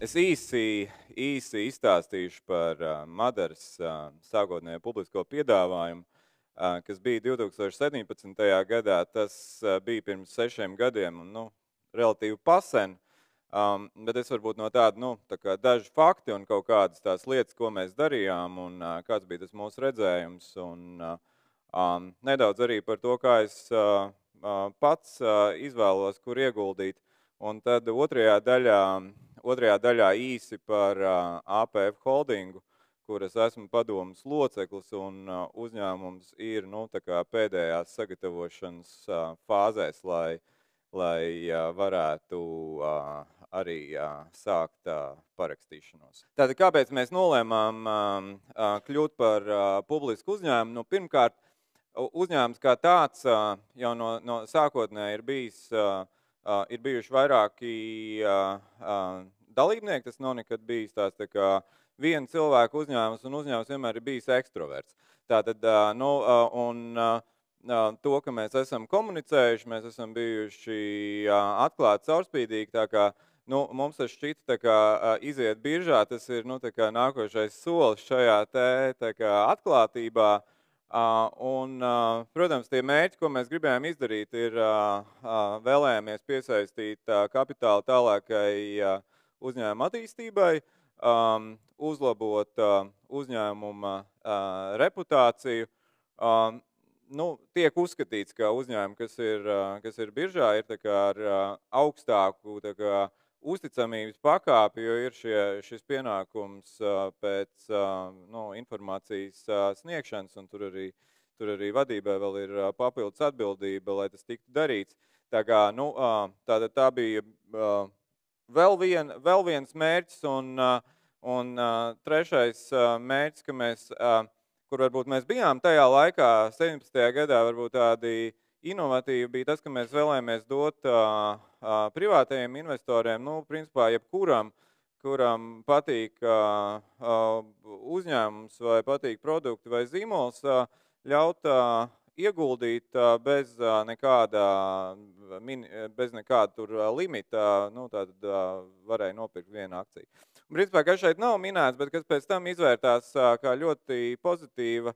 Es īsi izstāstīšu par Madaras sākotnējo publisko piedāvājumu, kas bija 2017. gadā. Tas bija pirms 6 gadiem un, relatīvi pasen, bet es varbūt no tāda, tā kā daži fakti un kaut kādas tās lietas, ko mēs darījām un kāds bija tas mūsu redzējums un nedaudz arī par to, kā es pats izvēlos, kur ieguldīt. Un tad otrajā daļā īsi par APF Holdingu, kuras esmu padomes loceklis, un uzņēmums ir tā kā pēdējās sagatavošanas fāzēs, lai varētu arī sākt parakstīšanos. Tātad, kāpēc mēs nolēmām kļūt par publisku uzņēmumu? Pirmkārt, uzņēmums kā tāds jau no sākotnē ir bijuši vairāki dalībnieki. Tas nav nekad bijis tāds tā kā viena cilvēka uzņēmums, un uzņēmums vienmēr ir bijis ekstraverts. Tātad, to, ka mēs esam komunicējuši, mēs esam bijuši atklāti, caurspīdīgi, tā kā mums tas šķita tā kā iziet biržā, tas ir tā kā nākošais solis šajā tā kā atklātībā. Protams, tie mērķi, ko mēs gribējām izdarīt, ir vēlējāmies piesaistīt kapitālu tālākai uzņēmuma attīstībai, uzlabot uzņēmuma reputāciju. Tiek uzskatīts, ka uzņēmumi, kas ir biržā, ir tā kā ar augstāku tā kā uzticamības pakāpi, jo ir šis pienākums pēc informācijas sniegšanas, un tur arī vadībai vēl ir papildus atbildība, lai tas tiktu darīts. Tā kā, tā bija vēl viens mērķis, un trešais mērķis, kur varbūt mēs bijām tajā laikā, 17. gadā, varbūt tādi inovatīvi, bija tas, ka mēs vēlējāmies dot privātajiem investoriem, principā jebkuram, kuram patīk uzņēmums vai patīk produkti vai zīmols, ļaut ieguldīt bez nekāda tur limita, tad varēja nopirkt vienu akciju. Principā, kas šeit nav minēts, bet kas pēc tam izvērtās kā ļoti pozitīva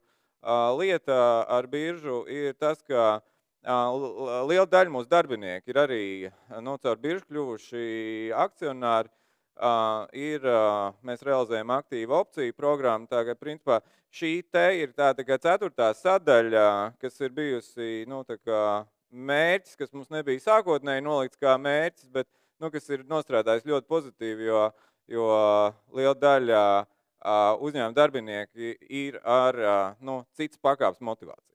lieta ar biržu, ir tas, ka liela daļa mūsu darbinieki ir arī caur biržu kļuvuši akcionāri. Mēs realizējam aktīvu opciju programmu, tā kā principā šī te ir tā kā 4. sadaļa, kas ir bijusi tā kā mērķis, kas mums nebija sākotnēji nolikts kā mērķis, bet kas ir nostrādājis ļoti pozitīvi, jo liela daļa uzņēmuma darbinieki ir ar cits pakāpes motivāciju.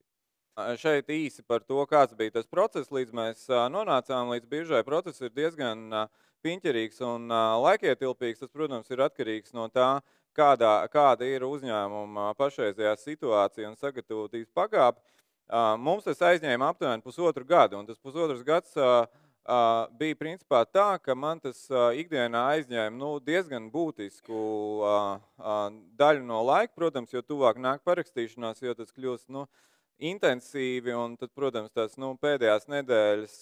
Šeit īsi par to, kāds bija tas process, līdz mēs nonācām līdz biržai. Process ir diezgan piņķerīgs un laikietilpīgs. Tas, protams, ir atkarīgs no tā, kāda ir uzņēmuma pašreizējā situācija un sagatavotības pakāpe. Mums tas aizņēma aptuveni 1,5 gadu, un tas 1,5 gads bija principā tā, ka man tas ikdienā aizņēma diezgan būtisku daļu no laika, protams, jo tuvāk nāk parakstīšanās, jo tas kļūst intensīvi, un tad, protams, tās pēdējās nedēļas,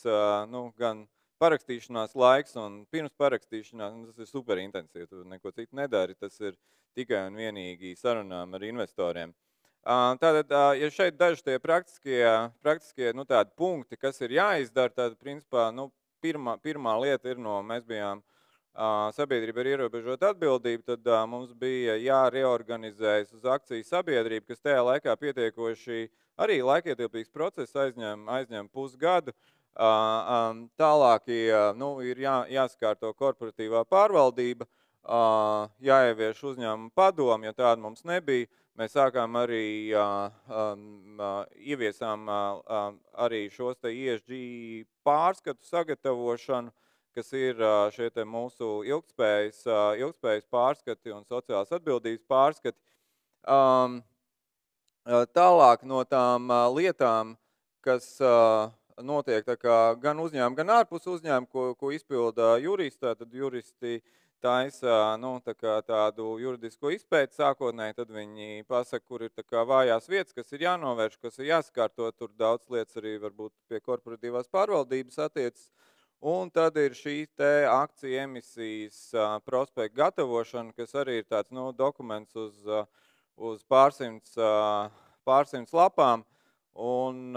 gan parakstīšanās laiks un pirms parakstīšanās, tas ir super intensīvi, tu neko citu nedari, tas ir tikai un vienīgi sarunām ar investoriem. Tātad, ja šeit daži tie praktiskie tādi punkti, kas ir jāizdara, tad, principā, pirmā lieta ir mēs bijām sabiedrība ar ierobežotu atbildību, tad mums bija jāreorganizējas uz akciju sabiedrību, kas tajā laikā pietiekoši arī laikietilpīgs process aizņem pusgadu. Tālāk ir jāsakārto korporatīvā pārvaldība, jāievieš uzņēmuma padomu, ja tāda mums nebija. Mēs sākām arī, ieviesām arī šos te ESG pārskatu sagatavošanu, kas ir šie te mūsu ilgtspējas pārskati un sociālās atbildības pārskati. Tālāk no tām lietām, kas notiek tā kā gan uzņēmumi, gan ārpus uzņēmumu, ko izpilda juristi, tad juristi taisa tā kā tādu juridisko izpēti sākotnēji, tad viņi pasaka, kur ir tā kā vājās vietas, kas ir jānovērš, kas ir jāsakārto, tur daudz lietas arī varbūt pie korporatīvās pārvaldības attiecas. Un tad ir šī te akciju emisijas prospekta gatavošana, kas arī ir tāds dokuments uz pārsimts lapām, un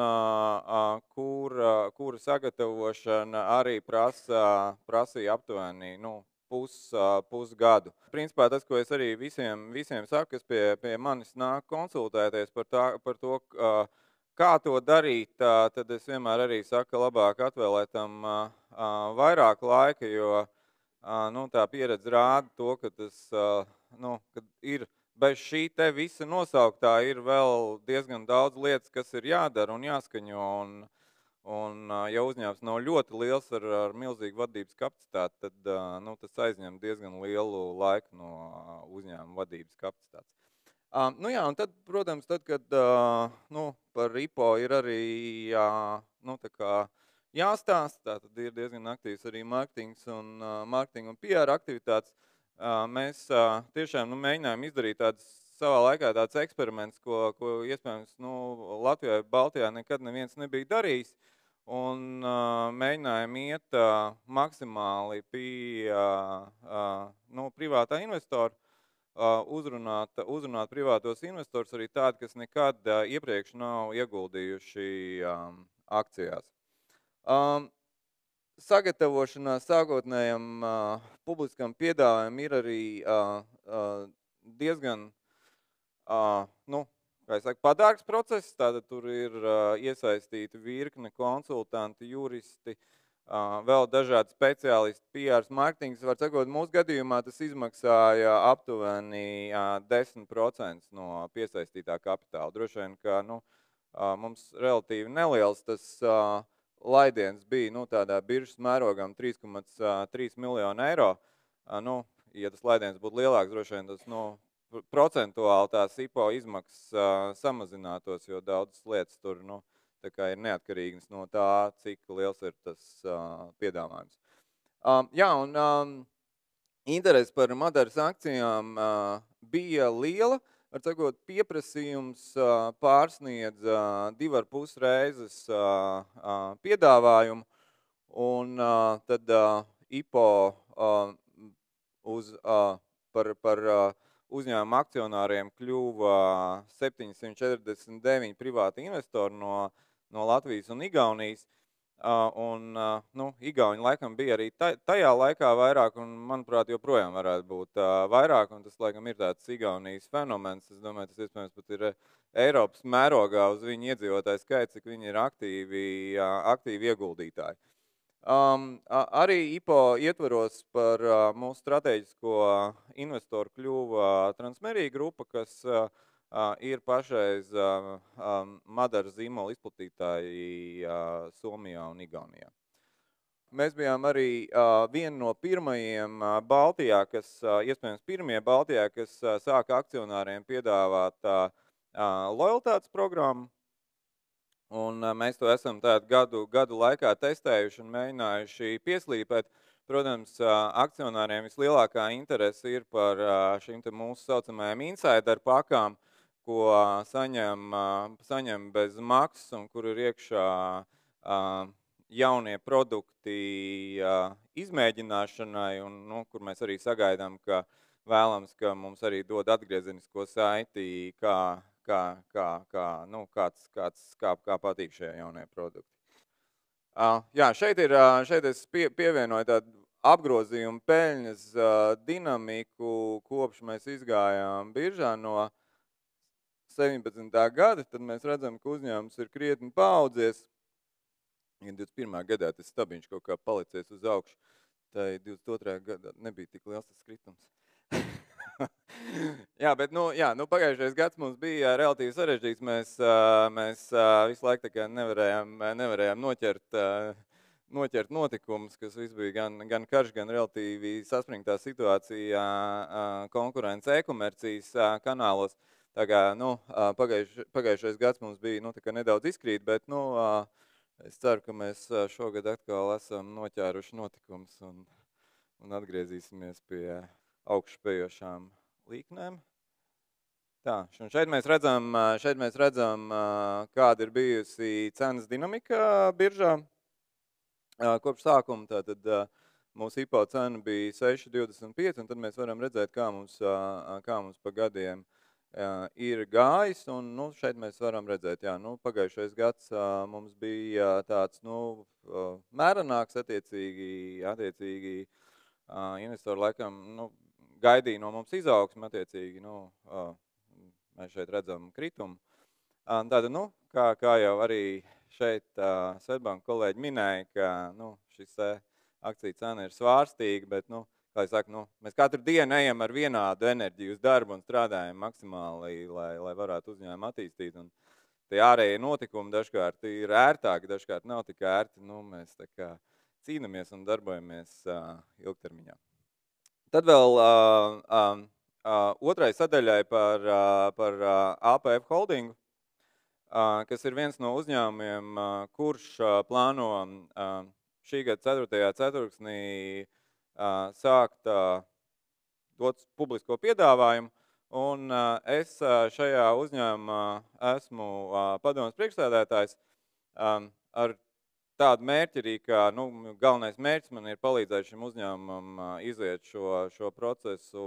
kura sagatavošana arī prasīja aptuveni pusgadu. Principā tas, ko es arī visiem saku, kas pie manis nāk konsultēties par to, kā to darīt, tad es vienmēr arī saku, ka labāk atvēlēt tam vairāk laika, jo tā pieredze rāda to, ka kad ir bez šī te visa nosauktā ir vēl diezgan daudz lietas, kas ir jādara un jāskaņo, un ja uzņēmums nav ļoti liels ar milzīgu vadības kapacitāti, tad tas aizņem diezgan lielu laiku no uzņēmuma vadības kapacitātes. Un tad, protams, kad par IPO ir arī jāstāsta, tad ir diezgan aktīvs arī mārketings un PR aktivitātes. Mēs tiešām mēģinājām izdarīt savā laikā tāds eksperiments, ko iespējams Latvijā, Baltijā nekad neviens nebija darījis, un mēģinājām iet maksimāli pie privātā investora, uzrunāt privātos investors, arī tādi, kas nekad iepriekš nav ieguldījuši akcijās. Sagatavošanās sākotnējam publiskam piedāvājumam ir arī diezgan, padārgs process, tātad tur ir iesaistīti virkne konsultanti, juristi, vēl dažādi speciālisti, PRs, mārketings. Var sakot, mūsu gadījumā tas izmaksāja aptuveni 10% no piesaistītā kapitāla. Droši vien, ka mums relatīvi neliels tas laidiens bija tādā biržas mērogam 3,3 miljonu eiro. Ja tas laidiens būtu lielāks, droši vien tas procentuāli tās IPO izmaksas samazinātos, jo daudzas lietas tur tā kā ir neatkarīgas no tā, cik liels ir tas piedāvājums. Interese par Madaras akcijām bija liela. Var sakot, pieprasījums pārsniedz 2,5 reizes piedāvājumu, un tad IPO par uzņēmuma akcionāriem kļuva 749 privāti investori no Latvijas un Igaunijas. Igauni laikam bija arī tajā laikā vairāk, un manuprāt joprojām varētu būt vairāk, un tas laikam ir tāds Igaunijas fenomens. Es domāju, tas iespējams pat ir Eiropas mērogā uz viņu iedzīvotāju skaits, cik viņi ir aktīvi ieguldītāji. Arī IPO ietvaros par mūsu strateģisko investoru kļuva Transmerija grupa, kas ir pašreiz Madaras zīmola izplatītāji Somijā un Igaunijā. Mēs bijām arī viena no pirmajiem Baltijā, iespējams pirmie Baltijā, kas sāka akcionāriem piedāvāt lojalitātes programmu. Un mēs to esam gadu laikā testējuši un mēģinājuši pieslīpēt. Protams, akcionāriem vislielākā interese ir par šīm te mūsu saucamajām insider pakām, ko saņem bez maksas un kur ir iekšā jaunie produkti izmēģināšanai, un kur mēs arī sagaidām, ka vēlams, ka mums arī dod atgriezenisko saiti, kā patīk šie jaunie produkti. Šeit es pievienoju tādu apgrozījumu peļņas dinamiku, kopš mēs izgājām biržā no 17. gada, tad mēs redzam, ka uzņēmums ir krietni paaudzies. 21. gadā tas stabiņš kaut kā palicies uz augšu, tai 22. gadā nebija tik liels tas kritums. Pagājušais gads mums bija relatīvi sarežģīts. Mēs visu laiku tā kā nevarējām noķert notikumus, kas viss bija gan karš, gan relatīvi saspringtā situācija konkurence e-komercijas kanālos. Tā kā, pagājušais gads mums bija, nedaudz izkrīt, bet, es ceru, ka mēs šogad atkal esam noķēruši notikumus un atgriezīsimies pie augšspējošām līknēm. Un šeit mēs redzam, kāda ir bijusi cenas dinamika biržā. Kopš sākuma tātad mūsu IPO cena bija 6,25, un tad mēs varam redzēt, kā mums pa gadiem ir gājis, un šeit mēs varam redzēt, pagājušais gads mums bija tāds, mērenāks attiecīgi investori laikam, gaidīja no mums izaugsmi, attiecīgi, mēs šeit redzam kritumu. Tātad, kā jau arī šeit Swedbank kolēģi minēja, ka šis akciju cena ir svārstīga, bet, kā es saku, mēs katru dienu ejam ar vienādu enerģiju uz darbu un strādājam maksimāli, lai varētu uzņēmumu attīstīt. Un tie ārējie notikumi dažkārt ir ērtāki, dažkārt nav tik ērti. Mēs tā kā cīnamies un darbojamies ilgtermiņā. Tad vēl otrai sadaļai par APF holdingu, kas ir viens no uzņēmumiem, kurš plāno šī gada 4. ceturksnī sākt dot publisko piedāvājumu. Un es šajā uzņēmumā esmu padomes priekšsēdētājs ar tādu mērķi arī, ka galvenais mērķis man ir palīdzēt šim uzņēmumam iziet šo procesu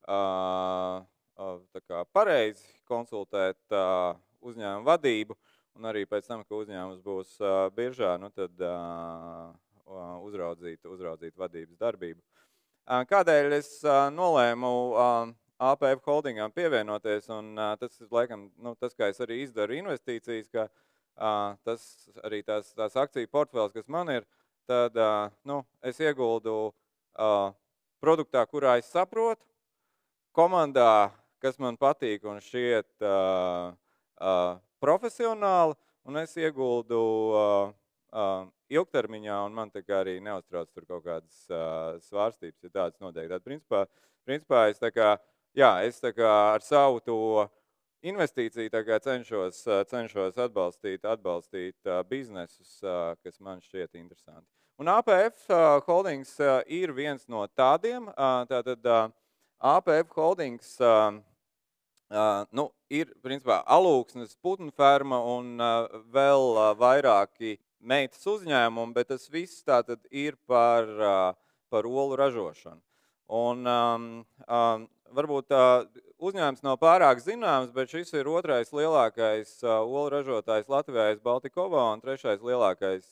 tā kā pareizi, konsultēt uzņēmumu vadību, un arī pēc tam, ka uzņēmums būs biržā, tad uzraudzīt vadības darbību. Kādēļ es nolēmu APF holdingām pievienoties, un tas ir laikam tas, kā es arī izdaru investīcijas, ka tas arī tās akciju portfels, kas man ir, tad es ieguldu produktā, kurā es saprotu, komandā, kas man patīk un šķiet profesionāli, un es ieguldu ilgtermiņā, un man tā kā arī neuztrauc tur kaut kādas svārstības, ja tādas notiek. Tad, principā es tā kā, es tā kā ar savu to investīciju tā kā cenšos atbalstīt biznesus, kas man šķiet interesanti. Un APF Holdings ir viens no tādiem, tātad APF Holdings ir, principā, Alūksnes putnu ferma un vēl vairāki meitas uzņēmumi, bet tas viss tātad ir par olu ražošanu. Un varbūt uzņēmums nav pārāk zināms, bet šis ir otrais lielākais olu ražotājs Latvijā aiz Baltikovā un trešais lielākais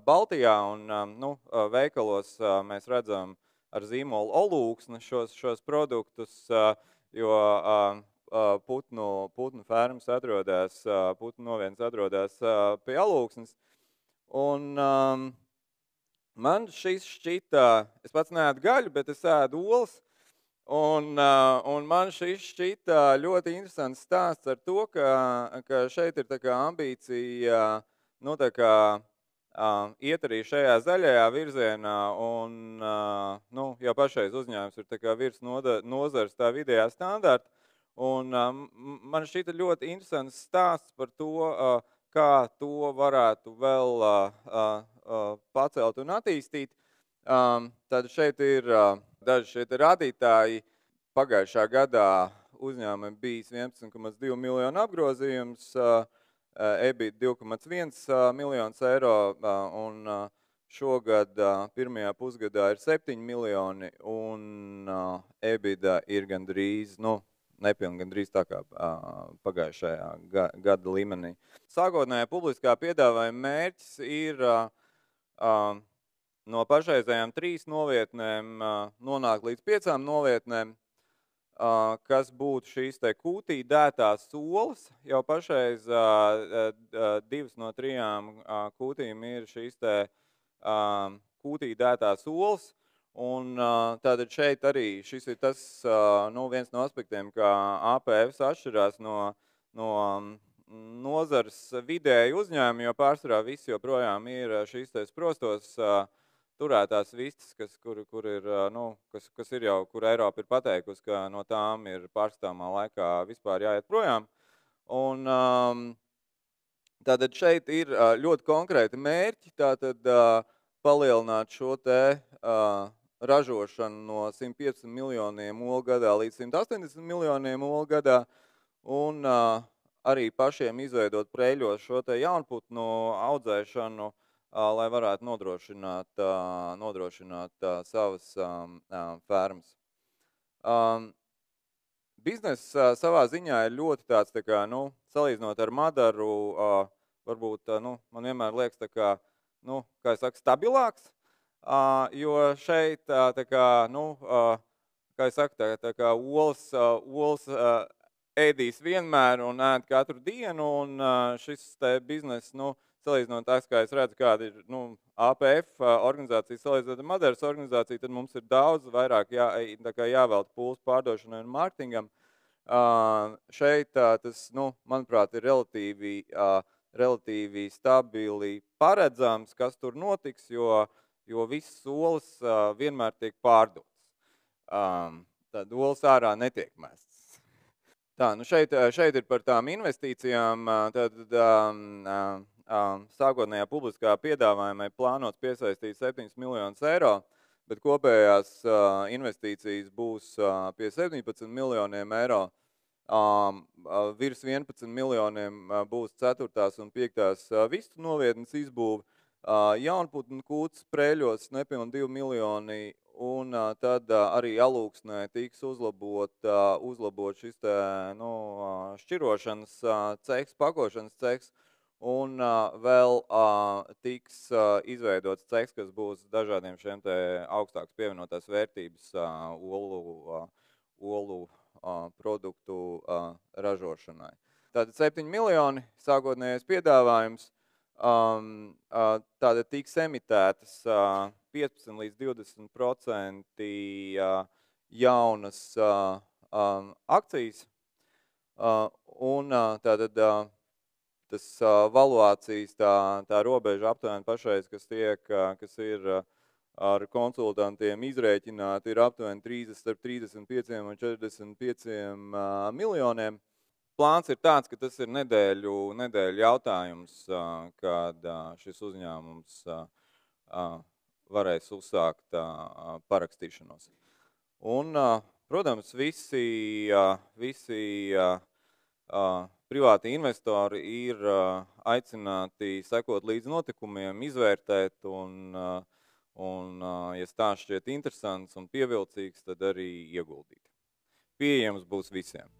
Baltijā. Un veikalos mēs redzam ar zīmolu Olūksne šos produktus, jo putnu fermas atrodas, putnu noviens atrodas pie Alūksnes. Un man šis šķita, es pats neēdu gaļu, bet es ēdu olas, un man šis šķita ļoti interesants stāsts ar to, ka šeit ir tā kā ambīcija, iet arī šajā zaļajā virzienā, un jau pašreiz uzņēmums ir tā kā virs nozars tā vidējā standarta, un man šķita ļoti interesants stāsts par to, kā to varētu vēl pacelt un attīstīt. Tad šeit ir daži šie rādītāji. Pagājušā gadā uzņēmumam bijis 11,2 miljonu apgrozījums, EBIT 2,1 miljonus eiro, un šogad pirmajā pusgadā ir 7 miljoni, un EBITDA ir gandrīz, nepilni gandrīz tā kā pagājušajā gada līmenī. Sākotnējā publiskā piedāvājuma mērķis ir no pašreizējām 3 novietnēm nonākt līdz 5 novietnēm, kas būtu šīs te kūtī dētās olas. Jau pašreiz 2 no 3 kūtīm ir šīs te kūtī dētās olas. Un tātad šeit arī šis ir tas viens no aspektiem, kā APF atšķirās no nozars vidēji uzņēmumi, jo pārsvarā visi joprojām ir šīs te sprostos turētās vistas, kas ir jau, kur Eiropa ir pateikusi, ka no tām ir pārskatāmā laikā vispār jāiet projām. Un tātad šeit ir ļoti konkrēti mērķi, tātad palielināt šo te ražošanu no 105 miljoniem olu gadā līdz 180 miljoniem olu gadā, un arī pašiem izveidot Preiļos šo te jaunputnu audzēšanu, lai varētu nodrošināt savas fermas. Bizness savā ziņā ir ļoti tāds, tā kā, nu, salīdzinot ar Madaru, varbūt, nu, man vienmēr liekas tā kā, nu, kā es saku, stabilāks, jo šeit, tā kā, nu, kā es saku, tā kā olas ēdīs vienmēr un ēd katru dienu, un šis te bizness, nu, salīdzinot tās, kā es redzu, kāda ir, nu, APF organizācija, salīdzinot ar Madaras organizāciju, tad mums ir daudz vairāk jāvelta pūles pārdošanai un mārketingam. Šeit tas, nu, manuprāt, ir relatīvi stabili paredzams, kas tur notiks, jo visas olas vienmēr tiek pārdotas. Tad olas ārā netiek mestas. Tā, nu šeit ir par tām investīcijām, tad sākotnējā publiskā piedāvājumā plānots piesaistīt 7 miljonus eiro, bet kopējās investīcijas būs pie 17 miljoniem eiro. Virs 11 miljoniem būs 4. un 5. vistu novietnes izbūve, jaunputnu kūts Preiļos nepilni 2 miljoni, un tad arī Alūksnē tiks uzlabot šis te, nu, šķirošanas cehs, pakošanas cehs, un vēl tiks izveidots cehs, kas būs dažādiem šiem te augstākas pievienotās vērtības olu produktu ražošanai. Tātad 7 miljoni sākotnējais piedāvājums, tātad tiks emitētas 15 līdz 20% jaunas akcijas, un tātad tas valuācijas tā robeža aptuveni pašreiz, kas ir ar konsultantiem izrēķināti, ir aptuveni starp 35 un 45 miljoniem. Plāns ir tāds, ka tas ir nedēļu jautājums, kad šis uzņēmums varēs uzsākt parakstīšanos. Un, protams, visi privāti investori ir aicināti sekot līdz notikumiem, izvērtēt un, ja stāsts šķiet interesants un pievilcīgs, tad arī ieguldīt. Pieejams būs visiem.